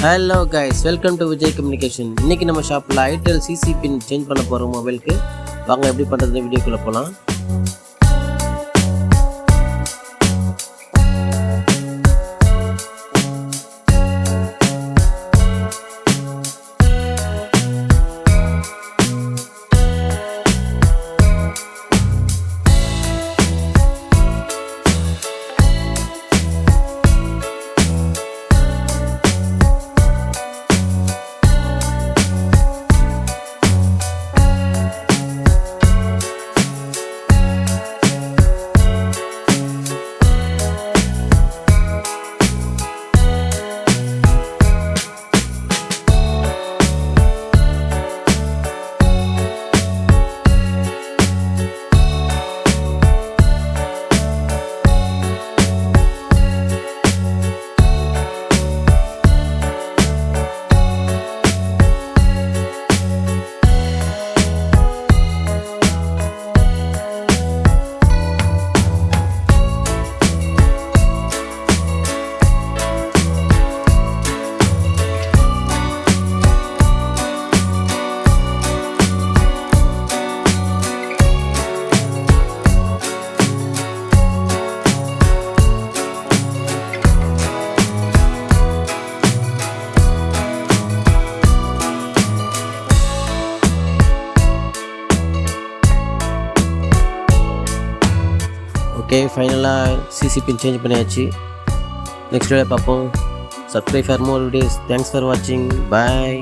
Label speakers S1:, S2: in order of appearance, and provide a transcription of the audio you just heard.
S1: Hello guys, welcome to Vijay communication. இன்றைக்கி நம்ம ஷாப்பில் ஐடெல் சிசி பின் சேஞ்ச் பண்ண போகிறோம் மொபைலுக்கு. வாங்க எப்படி பண்ணுறதுன்னு வீடியோக்குள்ளே போகலாம். ஓகே, ஃபைனலாக சிசி பின் சேஞ்ச் பண்ணியாச்சு. நெக்ஸ்ட் வீடியோ பார்ப்போம். Subscribe for more videos. Thanks for வாட்சிங். பாய்.